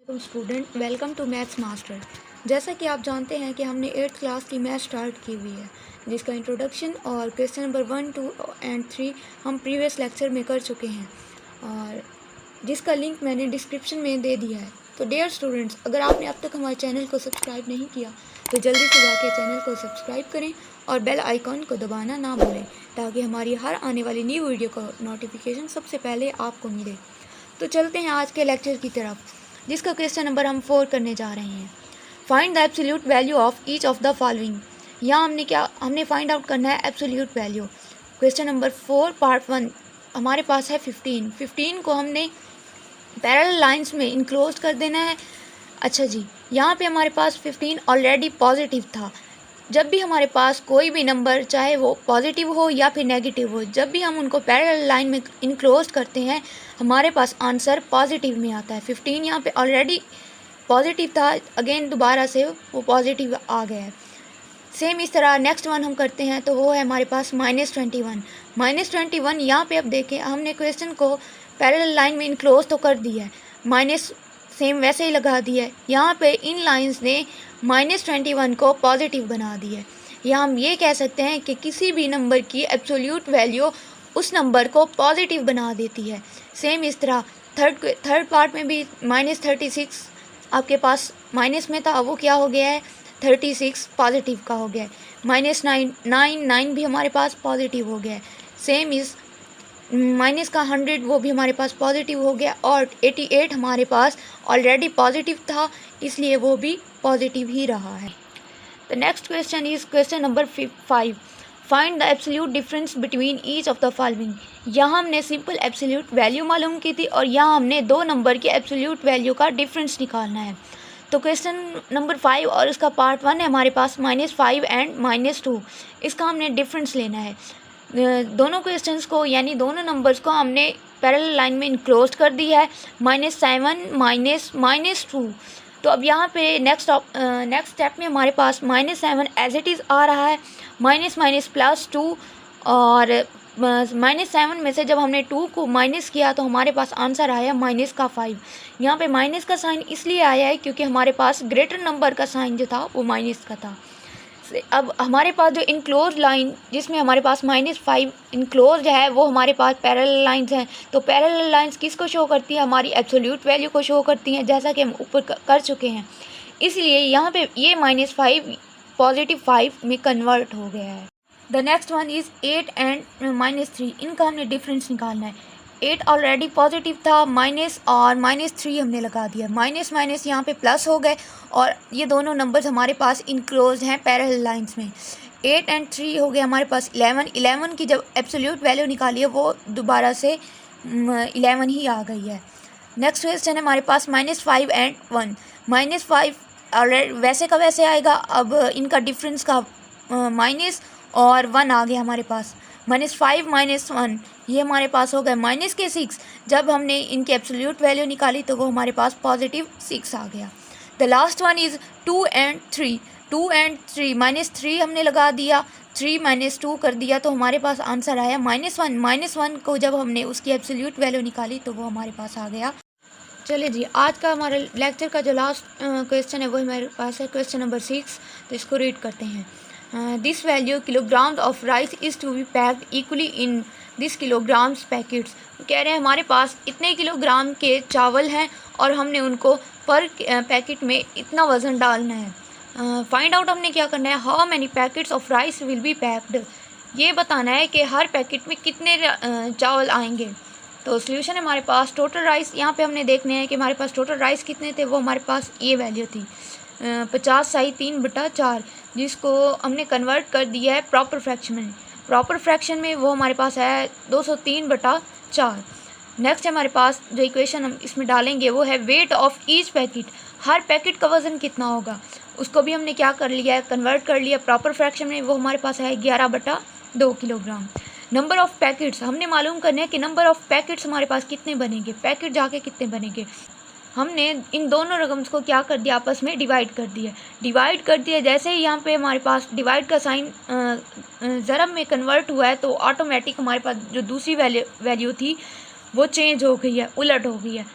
Student, welcome to maths master. जैसा कि आप जानते हैं कि हमने 8th क्लास की मैथ स्टार्ट की हुई है, जिसका इंट्रोडक्शन और क्वेश्चन नंबर 1, 2 एंड 3 हम प्रीवियस लेक्चर में कर चुके हैं और जिसका लिंक मैंने डिस्क्रिप्शन में दे दिया है। तो डियर स्टूडेंट्स, अगर आपने अब तक हमारे चैनल को सब्सक्राइब नहीं किया तो जल्दी से जाके चैनल को सब्सक्राइब करें और बेल आइकॉन को दबाना ना भूलें, ताकि हमारी हर आने वाली न्यू वीडियो का नोटिफिकेशन सबसे पहले आपको मिले। तो चलते हैं आज के लेक्चर की तरफ, जिसका क्वेश्चन नंबर हम 4 करने जा रहे हैं। Find the absolute value of each of the following. यहाँ हमने फाइंड आउट करना है absolute value. Question number 4 part 1 हमारे पास है 15 को हमने पैरेलल लाइंस में इनक्लोज कर देना है। अच्छा जी, यहाँ पे हमारे पास 15 ऑलरेडी पॉजिटिव था। जब भी हमारे पास कोई भी नंबर, चाहे वो पॉजिटिव हो या फिर नेगेटिव हो, जब भी हम उनको पैरेलल लाइन में इनक्लोज करते हैं हमारे पास आंसर पॉजिटिव में आता है। 15 यहाँ पे ऑलरेडी पॉजिटिव था, अगेन दोबारा से वो पॉजिटिव आ गया है। सेम इस तरह नेक्स्ट वन हम करते हैं तो वो है हमारे पास -21 यहाँ पे अब देखें, हमने क्वेश्चन को पैरेलल लाइन में इनक्लोज तो कर दिया है, माइनस सेम वैसे ही लगा दिया है। यहाँ पे इन लाइंस ने -21 को पॉजिटिव बना दिया है। या हम ये कह सकते हैं कि किसी भी नंबर की एब्सोल्यूट वैल्यू उस नंबर को पॉजिटिव बना देती है। सेम इस तरह थर्ड पार्ट में भी -36 आपके पास माइनस में था, वो क्या हो गया है 36 पॉजिटिव का हो गया है। -9 भी हमारे पास पॉजिटिव हो गया है। सेम इस माइनस का 100 वो भी हमारे पास पॉजिटिव हो गया और 88 हमारे पास ऑलरेडी पॉजिटिव था, इसलिए वो भी पॉजिटिव ही रहा है। The next question is question number 5। Find the absolute difference between each of the following. यहाँ हमने सिंपल एब्सोल्यूट वैल्यू मालूम की थी और यहाँ हमने दो नंबर की एब्सोल्यूट वैल्यू का डिफरेंस निकालना है। तो क्वेश्चन नंबर 5 और इसका पार्ट 1 है हमारे पास -5 एंड -2। इसका हमने डिफरेंस लेना है। दोनों क्वेश्चंस को यानी दोनों नंबर्स को हमने पैरेलल लाइन में इनक्लोज कर दिया है, -7 -2। तो अब यहाँ पे नेक्स्ट स्टेप में हमारे पास -7 एज इट इज़ आ रहा है, +2 और -7 में से जब हमने 2 को माइनस किया तो हमारे पास आंसर आया -5। यहाँ पे माइनस का साइन इसलिए आया है क्योंकि हमारे पास ग्रेटर नंबर का साइन जो था वो माइनस का था। अब हमारे पास जो इनक्लोज लाइन जिसमें हमारे पास -5 इनक्लोज है वो हमारे पास पैरेलल लाइंस हैं। तो पैरेलल लाइंस किसको शो करती है, हमारी एब्सोल्यूट वैल्यू को शो करती हैं, जैसा कि हम ऊपर कर चुके हैं। इसलिए यहाँ पे ये -5 पॉजिटिव 5 में कन्वर्ट हो गया है। The next one is 8 and -3। इनका हमने डिफरेंस निकालना है। 8 ऑलरेडी पॉजिटिव था, माइनस और -3 हमने लगा दिया, माइनस यहाँ पे प्लस हो गए और ये दोनों नंबर्स हमारे पास इनक्लोज हैं पैरेलल लाइंस में। 8 एंड 3 हो गए हमारे पास 11 की जब एब्सोल्यूट वैल्यू निकाली है वो दोबारा से 11 ही आ गई है। नेक्स्ट क्वेश्चन है हमारे पास -5 एंड 1। -5 ऑलरेडी वैसे का वैसे आएगा, अब इनका डिफरेंस का माइनस और 1 आ गया हमारे पास, -5 -1 ये हमारे पास हो गए -6। जब हमने इनकी एब्सोल्यूट वैल्यू निकाली तो वो हमारे पास +6 आ गया। The last one is 2 and 3। -3 हमने लगा दिया, 3 - 2 कर दिया तो हमारे पास आंसर आया -1 को जब हमने उसकी एब्सोल्यूट वैल्यू निकाली तो वो हमारे पास आ गया। चलिए जी, आज का हमारे लेक्चर का जो लास्ट क्वेश्चन है वो हमारे पास है क्वेश्चन नंबर 6। तो इसको रीड करते हैं। This value kilograms of rice is to be packed equally in this kilograms packets. कह रहे हैं हमारे पास इतने किलोग्राम के चावल हैं और हमने उनको पर पैकेट में इतना वज़न डालना है। फाइंड आउट हमने क्या करना है, how many packets of rice will B packed. ये बताना है कि हर पैकेट में कितने चावल आएंगे। तो सोल्यूशन है हमारे पास टोटल राइस, यहाँ पे हमने देखने हैं कि हमारे पास टोटल राइस कितने थे, वो हमारे पास ये वैल्यू थी 50/3/4, जिसको हमने कन्वर्ट कर दिया है प्रॉपर फ्रैक्शन में। प्रॉपर फ्रैक्शन में वो हमारे पास है 203/4। नेक्स्ट हमारे पास जो इक्वेशन हम इसमें डालेंगे वो है weight of each packet. Her packet का वज़न कितना होगा उसको भी हमने क्या कर लिया है, कन्वर्ट कर लिया प्रॉपर फ्रैक्शन में। वो हमारे पास है 11/2 किलोग्राम। नंबर ऑफ़ पैकेट्स हमने मालूम करना है कि नंबर ऑफ़ पैकेट्स हमारे पास कितने बनेंगे, पैकेट जाके कितने बनेंगे। हमने इन दोनों रकम्स को क्या कर दिया, आपस में डिवाइड कर दिया। जैसे ही यहाँ पे हमारे पास डिवाइड का साइन ज़रब में कन्वर्ट हुआ है तो ऑटोमेटिक हमारे पास जो दूसरी वैल्यू थी वो चेंज हो गई है, उलट हो गई है।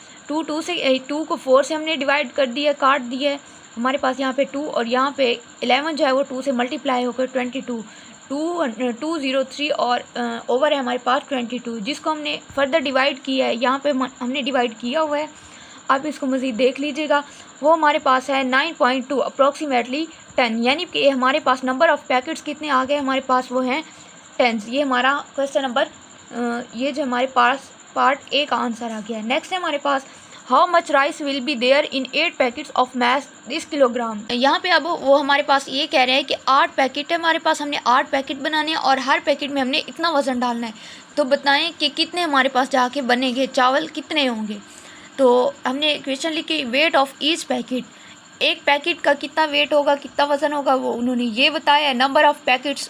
टू को 4 से हमने डिवाइड कर दिया, काट दिया है। हमारे पास यहाँ पे 2 और यहाँ पे 11 जो है वो 2 से मल्टीप्लाई होकर 22 203 और ओवर है हमारे पास 22, जिसको हमने फर्दर डिवाइड किया है। यहाँ पे हमने डिवाइड किया हुआ है, आप इसको मज़ीद देख लीजिएगा। वो हमारे पास है 9.2 अप्रॉक्सीमेटली 10, यानी कि हमारे पास नंबर ऑफ़ पैकेट्स कितने आ गए हमारे पास, वो हैं 10। ये हमारा क्वेश्चन नंबर ये जो हमारे पास पार्ट ए का आंसर आ गया है। नेक्स्ट है हमारे पास how much rice will be there in 8 packets of mash this kilogram. यहाँ पे अब वो हमारे पास ये कह रहे हैं कि 8 पैकेट है हमारे पास, हमने 8 पैकेट बनाने हैं और हर पैकेट में हमने इतना वज़न डालना है। तो बताएं कि कितने हमारे पास जाके बनेंगे, चावल कितने होंगे। तो हमने क्वेश्चन लिखी वेट ऑफ ईच पैकेट, एक पैकेट का कितना वेट होगा, कितना वज़न होगा, वो उन्होंने ये बताया। नंबर ऑफ़ पैकेट्स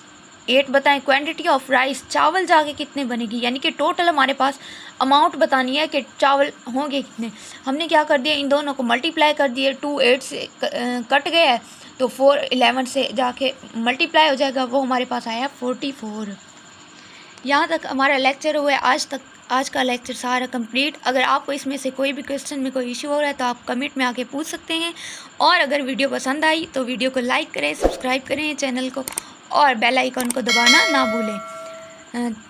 8 बताएं। क्वांटिटी ऑफ राइस, चावल जाके कितने बनेगी, यानी कि टोटल हमारे पास अमाउंट बतानी है कि चावल होंगे कितने। हमने क्या कर दिया, इन दोनों को मल्टीप्लाई कर दिए। 2 8 से कट गया है तो 4 11 से जाके मल्टीप्लाई हो जाएगा, वो हमारे पास आया 44। यहाँ तक हमारा लेक्चर हुआ है आज का लेक्चर सारा कंप्लीट। अगर आपको इसमें से कोई भी क्वेश्चन में कोई इशू हो रहा है तो आप कमेंट में आके पूछ सकते हैं। और अगर वीडियो पसंद आई तो वीडियो को लाइक करें, सब्सक्राइब करें चैनल को और बेल आइकन को दबाना ना भूलें।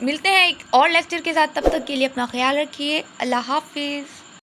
मिलते हैं एक और लेक्चर के साथ, तब तक के लिए अपना ख्याल रखिए। अल्लाह हाफिज़।